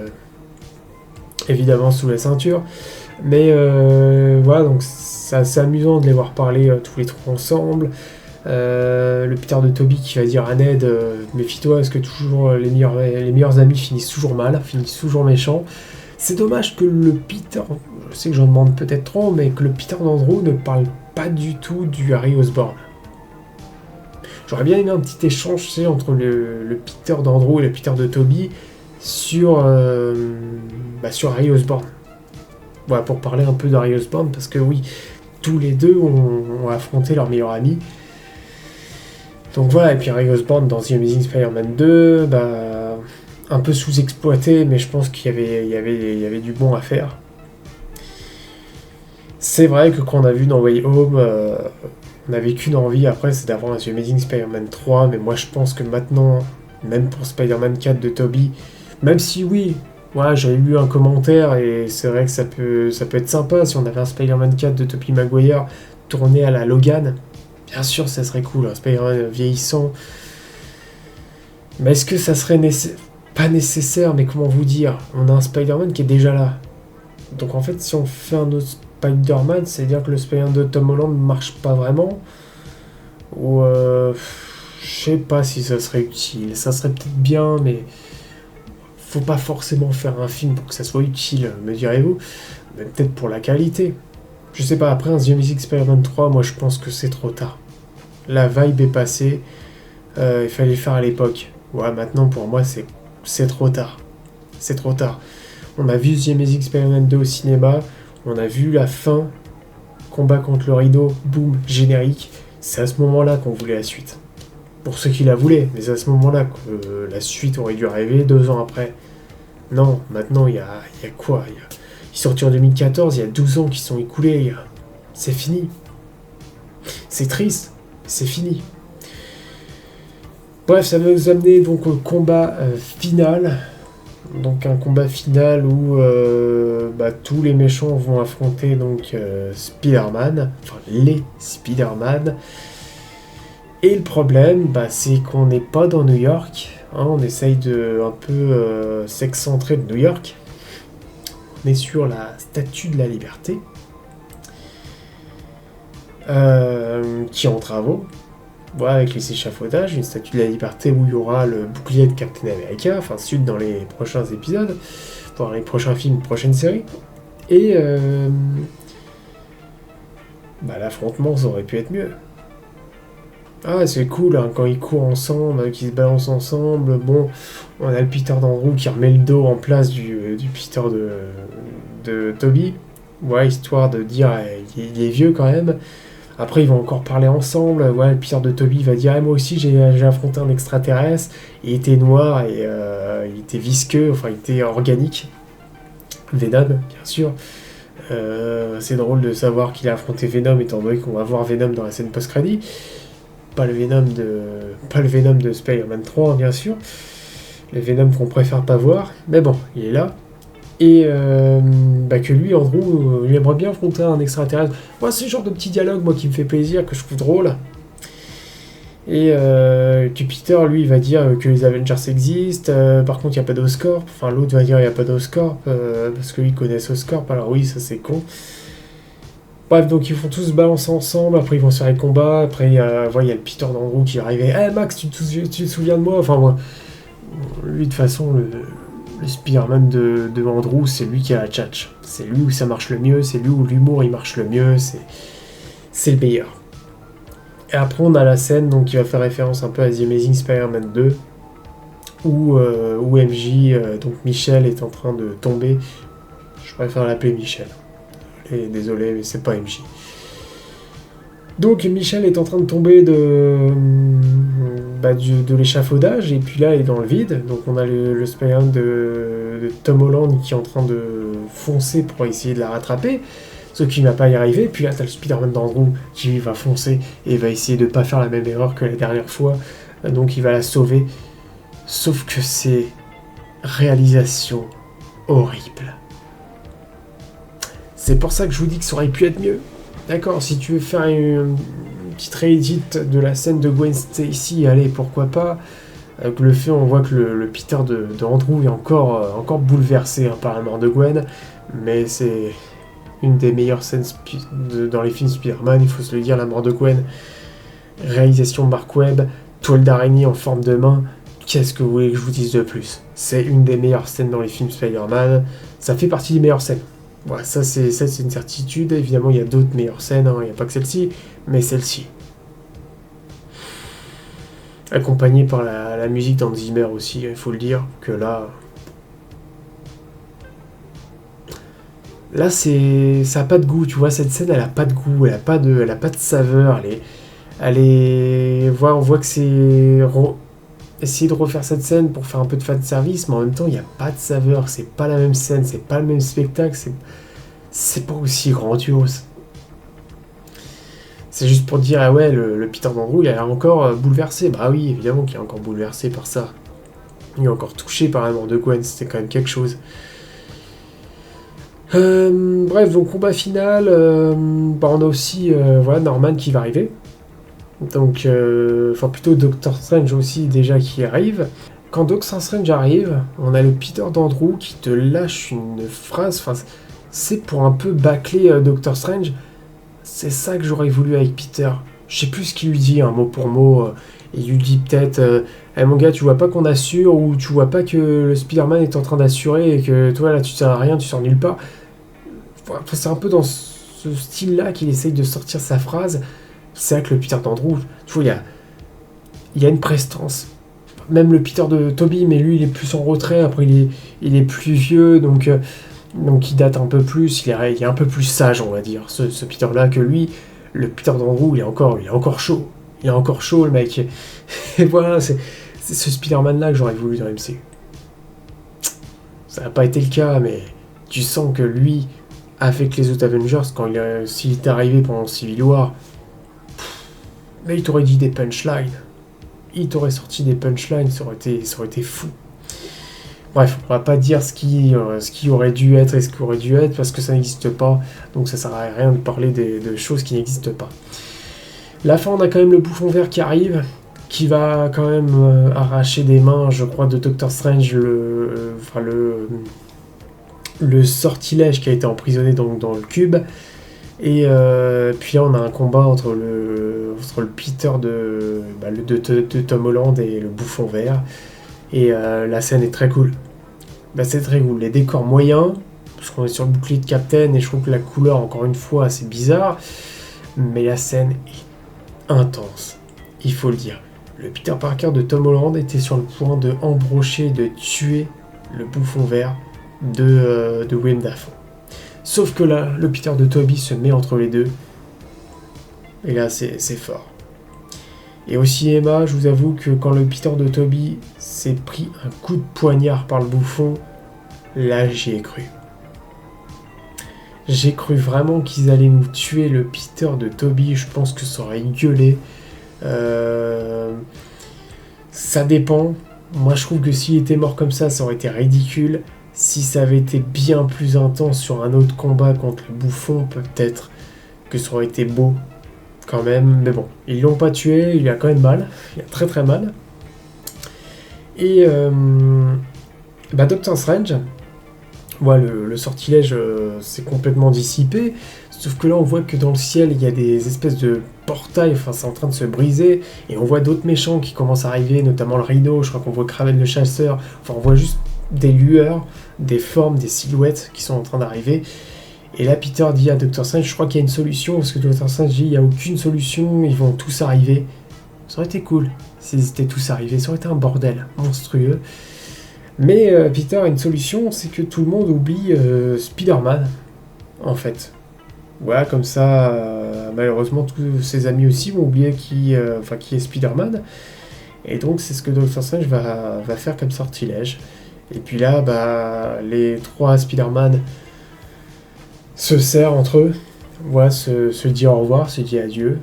évidemment sous la ceinture. Mais voilà, donc c'est assez amusant de les voir parler tous les trois ensemble. Le Peter de Toby qui va dire à Ned méfie-toi, est-ce que toujours les meilleurs amis finissent toujours mal, finissent toujours méchants. C'est dommage que le Peter, je sais que j'en demande peut-être trop, mais que le Peter d'Andrew ne parle pas du tout du Harry Osborn. J'aurais bien aimé un petit échange, tu sais, entre le Peter d'Andrew et le Peter de Toby sur Harry Osborn. Voilà, pour parler un peu d'Harry Osborn, parce que oui, tous les deux ont affronté leur meilleur ami. Donc voilà, et puis Harry Osborn dans The Amazing Spider-Man 2, bah... un peu sous-exploité, mais je pense qu'il y avait du bon à faire. C'est vrai que quand on a vu dans Way Home, on n'avait qu'une envie après, c'est d'avoir un The Amazing Spider-Man 3, mais moi je pense que maintenant, même pour Spider-Man 4 de Tobey, même si oui, ouais, j'avais lu un commentaire, et c'est vrai que ça peut être sympa si on avait un Spider-Man 4 de Tobey Maguire tourné à la Logan. Bien sûr, ça serait cool, un Spider-Man vieillissant. Mais est-ce que ça serait pas nécessaire, mais comment vous dire, on a un Spider-Man qui est déjà là. Donc en fait, si on fait un autre Spider-Man, c'est-à-dire que le Spider-Man de Tom Holland ne marche pas vraiment. Ou je sais pas si ça serait utile. Ça serait peut-être bien, mais faut pas forcément faire un film pour que ça soit utile, me direz-vous. Mais peut-être pour la qualité. Je sais pas, après un The Amazing Spider-Man 3, moi je pense que c'est trop tard. La vibe est passée, il fallait le faire à l'époque. Ouais, maintenant pour moi c'est trop tard. C'est trop tard. On a vu The Amazing Spider-Man 2 au cinéma, on a vu la fin, combat contre le rideau, boum, générique. C'est à ce moment-là qu'on voulait la suite. Pour ceux qui la voulaient, mais c'est à ce moment-là que la suite aurait dû arriver 2 ans après. Non, maintenant il y a quoi Il est sorti en 2014, il y a 12 ans qui sont écoulés. C'est fini. C'est triste, c'est fini. Bref, ça va nous amener donc au combat final. Donc un combat final où tous les méchants vont affronter donc Spider-Man, enfin les Spider-Man. Et le problème, c'est qu'on n'est pas dans New York. Hein, on essaye de un peu s'excentrer de New York. On est sur la Statue de la Liberté, qui est en travaux. Voilà, avec les échafaudages, une Statue de la Liberté où il y aura le bouclier de Captain America, enfin suite dans les prochains épisodes, dans les prochains films, prochaines séries. Et l'affrontement, ça aurait pu être mieux. Ah, c'est cool, hein, quand ils courent ensemble, qu'ils se balancent ensemble. Bon, on a le Peter d'Andrew qui remet le dos en place du Peter de Toby. Ouais, histoire de dire, il est vieux quand même. Après, ils vont encore parler ensemble. Ouais, le Peter de Toby va dire, moi aussi, j'ai affronté un extraterrestre. Il était noir et il était visqueux, enfin, il était organique. Venom, bien sûr. C'est drôle de savoir qu'il a affronté Venom, étant donné qu'on va voir Venom dans la scène post-crédit. Pas le Venom de Spider-Man 3, bien sûr. Le Venom qu'on préfère pas voir. Mais bon, il est là. Et que lui, Andrew, lui aimerait bien affronter un extraterrestre. Moi, c'est le genre de petit dialogue, moi, qui me fait plaisir, que je trouve drôle. Et que Peter, lui, va dire que les Avengers existent. Par contre, il n'y a pas d'Oscorp. Enfin, l'autre va dire qu'il n'y a pas d'Oscorp, parce qu'ils connaissent Oscorp. Alors oui, ça c'est con. Bref, donc ils font tous se balancer ensemble, après ils vont se faire les combats, après il y a le Peter d'Andrew qui va arriver. Hey Max, tu te souviens de moi? Enfin, moi, lui, de toute façon, le Spider-Man de Andrew, c'est lui qui a la tchatch. C'est lui où ça marche le mieux, c'est lui où l'humour il marche le mieux, c'est le meilleur. Et après, on a la scène donc, qui va faire référence un peu à The Amazing Spider-Man 2, où MJ, donc Michel, est en train de tomber. Je préfère l'appeler Michel. Et désolé, mais c'est pas MJ. Donc Michel est en train de tomber de l'échafaudage, et puis là, il est dans le vide. Donc on a le Spider-Man de Tom Holland qui est en train de foncer pour essayer de la rattraper, sauf qu'il ne va pas y arriver. Puis là, t'as le Spider-Man d'Andrew qui va foncer et va essayer de ne pas faire la même erreur que la dernière fois. Donc il va la sauver. Sauf que c'est réalisation horrible. C'est pour ça que je vous dis que ça aurait pu être mieux. D'accord, si tu veux faire une petite réédite de la scène de Gwen Stacy, allez, pourquoi pas. Avec le fait, on voit que le Peter de Andrew est encore bouleversé par la mort de Gwen. Mais c'est une des meilleures scènes dans les films Spider-Man, il faut se le dire, la mort de Gwen. Réalisation Mark Webb, toile d'araignée en forme de main. Qu'est-ce que vous voulez que je vous dise de plus? C'est une des meilleures scènes dans les films Spider-Man. Ça fait partie des meilleures scènes. Ouais, ça c'est une certitude. Évidemment, il y a d'autres meilleures scènes, hein. Il n'y a pas que celle-ci, mais celle-ci. Accompagnée par la musique d'Hans Zimmer aussi, il faut le dire, que là, ça a pas de goût, tu vois, cette scène, elle a pas de goût, elle a pas de saveur, on voit que c'est essayer de refaire cette scène pour faire un peu de fan service, mais en même temps, il n'y a pas de saveur, c'est pas la même scène, c'est pas le même spectacle, c'est pas aussi grandiose. C'est juste pour dire, ah ouais, le Peter d'Andrew, il a l'air encore bouleversé. Bah oui, évidemment qu'il est encore bouleversé par ça. Il est encore touché par la mort de Gwen, c'était quand même quelque chose. Bref, donc combat final, on a aussi Norman qui va arriver. Donc, plutôt Doctor Strange aussi déjà qui arrive. Quand Doctor Strange arrive, on a le Peter d'Andrew qui te lâche une phrase, c'est pour un peu bâcler Doctor Strange. C'est ça que j'aurais voulu avec Peter. je sais plus ce qu'il lui dit, un mot pour mot. Il lui dit peut-être hey, mon gars, tu vois pas qu'on assure, ou tu vois pas que le Spider-Man est en train d'assurer et que toi là tu sers à rien, tu sors nulle part. Enfin, c'est un peu dans ce style-là qu'il essaye de sortir sa phrase. C'est vrai que le Peter d'Andrew, tu vois, il y a une prestance. Même le Peter de Toby, mais lui il est plus en retrait, après il est plus vieux, donc il date un peu plus, il est un peu plus sage, on va dire, ce Peter-là, que lui. Le Peter d'Andrew, il est encore chaud. Il est encore chaud, le mec. Et voilà, c'est ce Spider-Man-là que j'aurais voulu dans MCU. Ça n'a pas été le cas, mais tu sens que lui, avec les autres Avengers, s'il était arrivé pendant Civil War, mais il t'aurait dit des punchlines. Il t'aurait sorti des punchlines, ça aurait été fou. Bref, on va pas dire ce qui aurait dû être et ce qui aurait dû être, parce que ça n'existe pas, donc ça sert à rien de parler de choses qui n'existent pas. La fin, on a quand même le bouffon vert qui arrive, qui va quand même arracher des mains, je crois, de Doctor Strange, le sortilège qui a été emprisonné donc, dans le cube. Et puis là, on a un combat entre le Peter de Tom Holland et le bouffon vert. Et la scène est très cool. C'est très cool. Les décors moyens, parce qu'on est sur le bouclier de Captain, et je trouve que la couleur, encore une fois, c'est bizarre. Mais la scène est intense. Il faut le dire. Le Peter Parker de Tom Holland était sur le point de embrocher, de tuer le bouffon vert de Willem Dafoe. Sauf que là, le Peter de Toby se met entre les deux. Et là, c'est fort. Et au cinéma, je vous avoue que quand le Peter de Toby s'est pris un coup de poignard par le bouffon, là, j'y ai cru. J'ai cru vraiment qu'ils allaient nous tuer le Peter de Toby. Je pense que ça aurait gueulé. Ça dépend. Moi, je trouve que s'il était mort comme ça aurait été ridicule. Si ça avait été bien plus intense sur un autre combat contre le bouffon, peut-être que ça aurait été beau quand même. Mais bon, ils l'ont pas tué, il a quand même mal. Il a très très mal. Et Doctor Strange, le sortilège s'est complètement dissipé. Sauf que là, on voit que dans le ciel, il y a des espèces de portails, enfin, c'est en train de se briser. Et on voit d'autres méchants qui commencent à arriver, notamment le Rhino. Je crois qu'on voit Kraven le chasseur. Enfin, on voit juste des lueurs, des formes, des silhouettes qui sont en train d'arriver. Et là, Peter dit à Doctor Strange, je crois qu'il y a une solution, parce que Doctor Strange dit, il n'y a aucune solution, ils vont tous arriver. Ça aurait été cool s'ils étaient tous arrivés, ça aurait été un bordel monstrueux. Mais Peter a une solution, c'est que tout le monde oublie Spider-Man, en fait. Voilà, comme ça, malheureusement, tous ses amis aussi vont oublier qui est Spider-Man. Et donc, c'est ce que Doctor Strange va faire comme sortilège. Et puis là, les trois Spider-Man se serrent entre eux, se dit au revoir, se dit adieu.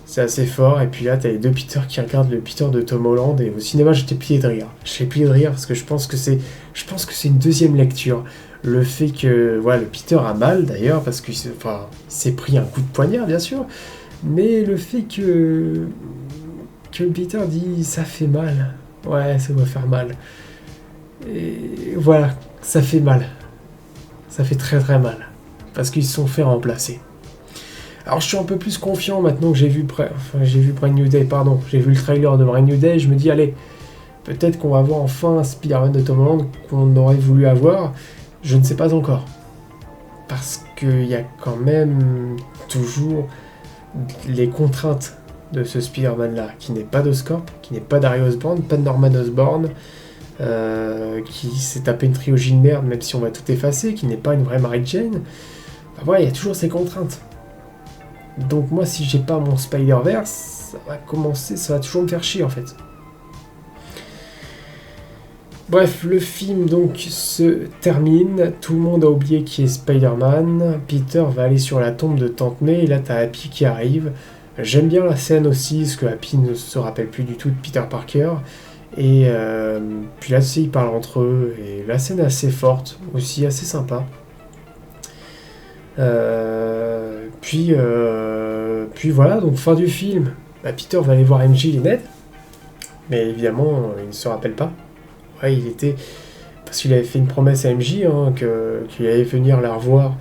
C'est assez fort. Et puis là, t'as les deux Peter qui regardent le Peter de Tom Holland. Et au cinéma, j'étais plié de rire. J'étais plié de rire parce que je pense que c'est une deuxième lecture. Le fait que, le Peter a mal d'ailleurs, parce qu'il s'est pris un coup de poignard, bien sûr. Mais le fait que Peter dit ça fait mal. Ouais, ça doit faire mal. Et voilà, ça fait mal. Ça fait très très mal. Parce qu'ils se sont fait remplacer. Alors je suis un peu plus confiant maintenant que j'ai vu Brand New Day, j'ai vu le trailer de Brand New Day, je me dis allez, peut-être qu'on va avoir enfin un Spider-Man de Tom Holland qu'on aurait voulu avoir, je ne sais pas encore. Parce qu'il y a quand même toujours les contraintes de ce Spider-Man-là, qui n'est pas d'Oscorp, qui n'est pas d'Harry Osborn, pas de Norman Osborn, qui s'est tapé une trilogie de merde, même si on va tout effacer, qui n'est pas une vraie Mary Jane. Il y a toujours ces contraintes. Donc moi, si j'ai pas mon Spider-Verse, ça va toujours me faire chier en fait. Bref, le film donc se termine, tout le monde a oublié qui est Spider-Man, Peter va aller sur la tombe de Tante May, et là t'as Happy qui arrive. J'aime bien la scène aussi, parce que Happy ne se rappelle plus du tout de Peter Parker, et puis là ils parlent entre eux, et la scène est assez forte, aussi assez sympa. Puis voilà, donc fin du film, Peter va aller voir MJ et Ned, mais évidemment il ne se rappelle pas. Il était, parce qu'il avait fait une promesse à MJ, qu'il allait venir la revoir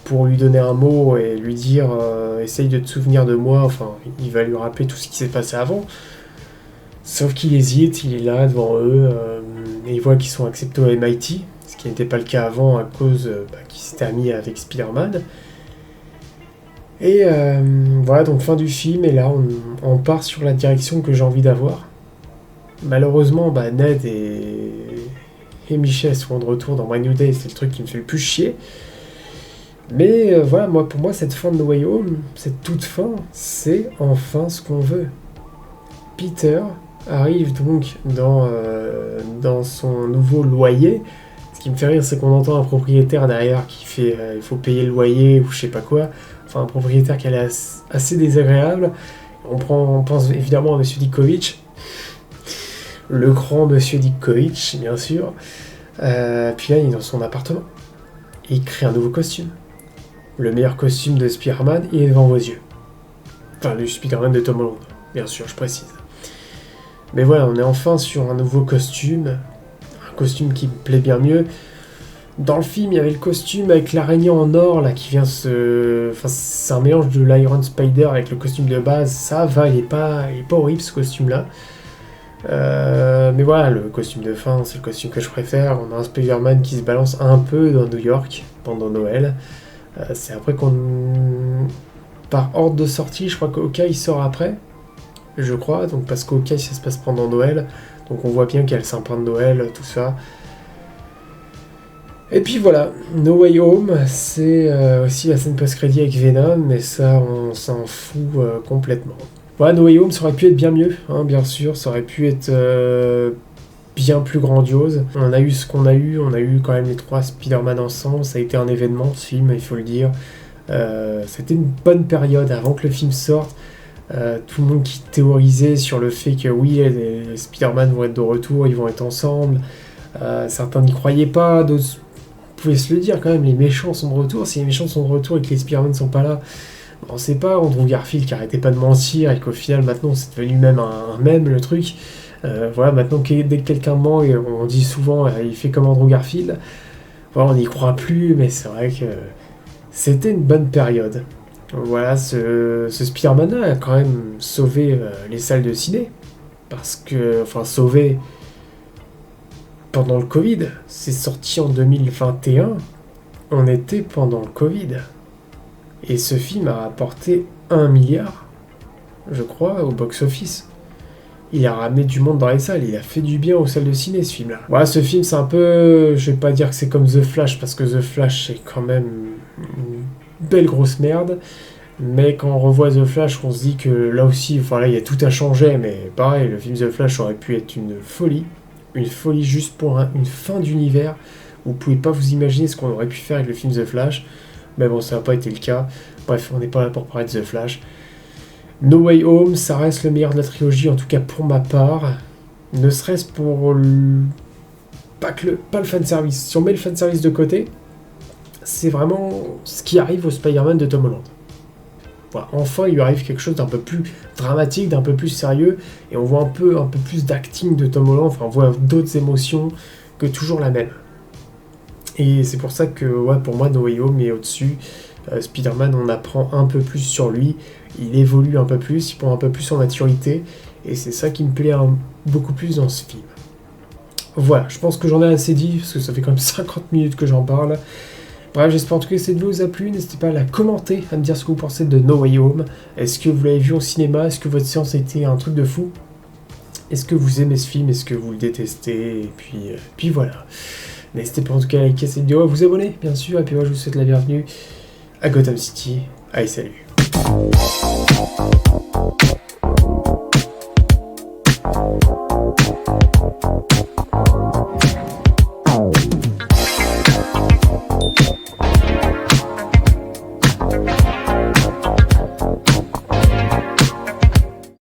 pour lui donner un mot et lui dire essaye de te souvenir de moi, enfin il va lui rappeler tout ce qui s'est passé avant. Sauf qu'il hésite, il est là devant eux, et il voit qu'ils sont acceptés au MIT, ce qui n'était pas le cas avant à cause qu'il s'était ami avec Spider-Man. Et voilà, donc fin du film, et là on part sur la direction que j'ai envie d'avoir. Malheureusement, Ned et Michel seront de retour dans Brand New Day, c'est le truc qui me fait le plus chier. Mais voilà, pour moi, cette fin de No Way Home, cette toute fin, c'est enfin ce qu'on veut. Peter arrive donc dans son nouveau loyer. Ce qui me fait rire, c'est qu'on entend un propriétaire derrière qui fait il faut payer le loyer ou je sais pas quoi. Enfin, un propriétaire qui est assez désagréable. On pense évidemment à Monsieur Dickovich. Le grand Monsieur Dickovich, bien sûr. Puis là, il est dans son appartement. Et il crée un nouveau costume. Le meilleur costume de Spider-Man, il est devant vos yeux. Enfin, le Spider-Man de Tom Holland, bien sûr, je précise. Mais voilà, on est enfin sur un nouveau costume. Un costume qui me plaît bien mieux. Dans le film, il y avait le costume avec l'araignée en or, là, qui vient se... Enfin, c'est un mélange de l'Iron Spider avec le costume de base. Ça va, il est pas horrible, ce costume-là. Mais voilà, le costume de fin, c'est le costume que je préfère. On a un Spider-Man qui se balance un peu dans New York pendant Noël. C'est après qu'on... Par ordre de sortie, je crois qu'Hawkeye sort après. Je crois, donc parce qu'Hawkeye, ça se passe pendant Noël. Donc on voit bien qu'il y a le sapin de Noël, tout ça. Et puis voilà, No Way Home, c'est aussi la scène post-crédit avec Venom, mais ça, on s'en fout complètement. Voilà, No Way Home, ça aurait pu être bien mieux, hein, bien sûr, ça aurait pu être bien plus grandiose. On a eu ce qu'on a eu quand même les 3 Spider-Man ensemble, ça a été un événement, ce film, il faut le dire. C'était une bonne période avant que le film sorte. Tout le monde qui théorisait sur le fait que oui, les Spider-Man vont être de retour, ils vont être ensemble. Certains n'y croyaient pas, d'autres pouvaient se le dire quand même, les méchants sont de retour. Si les méchants sont de retour et que les Spider-Man ne sont pas là, on sait pas. Andrew Garfield qui arrêtait pas de mentir et qu'au final maintenant c'est devenu même un mème le truc. Voilà, maintenant dès que quelqu'un ment, on dit souvent il fait comme Andrew Garfield. Voilà, on n'y croit plus, mais c'est vrai que c'était une bonne période. Voilà, ce Spider-Man-là a quand même sauvé les salles de ciné. Parce que, enfin, sauvé pendant le Covid. C'est sorti en 2021. On était pendant le Covid. Et ce film a rapporté 1 milliard, je crois, au box-office. Il a ramené du monde dans les salles, il a fait du bien aux salles de ciné, ce film-là. Voilà, ce film, c'est un peu... Je vais pas dire que c'est comme The Flash, parce que The Flash, c'est quand même une belle grosse merde. Mais quand on revoit The Flash, on se dit que là aussi, enfin là, il y a tout à changer, mais pareil, le film The Flash aurait pu être une folie juste pour une fin d'univers. Vous pouvez pas vous imaginer ce qu'on aurait pu faire avec le film The Flash. Mais bon, ça n'a pas été le cas. Bref, on n'est pas là pour parler de The Flash. No Way Home, ça reste le meilleur de la trilogie, en tout cas pour ma part. Ne serait-ce pour pas le fanservice. Si on met le fanservice de côté, c'est vraiment ce qui arrive au Spider-Man de Tom Holland. Voilà, enfin, il lui arrive quelque chose d'un peu plus dramatique, d'un peu plus sérieux, et on voit un peu plus d'acting de Tom Holland, enfin, on voit d'autres émotions que toujours la même. Et c'est pour ça que, ouais, pour moi, No Way Home est au-dessus. Spider-Man, on apprend un peu plus sur lui, il évolue un peu plus, il prend un peu plus en maturité, et c'est ça qui me plaît beaucoup plus dans ce film. Voilà, je pense que j'en ai assez dit, parce que ça fait quand même 50 minutes que j'en parle. Bref, j'espère en tout cas que cette vidéo vous a plu, n'hésitez pas à la commenter, à me dire ce que vous pensez de No Way Home. Est-ce que vous l'avez vu au cinéma? Est-ce que votre séance a été un truc de fou? Est-ce que vous aimez ce film? Est-ce que vous le détestez? Et puis voilà. N'hésitez pas en tout cas à liker cette vidéo, à vous abonner, bien sûr, et puis moi je vous souhaite la bienvenue à Gotham City. Allez, salut!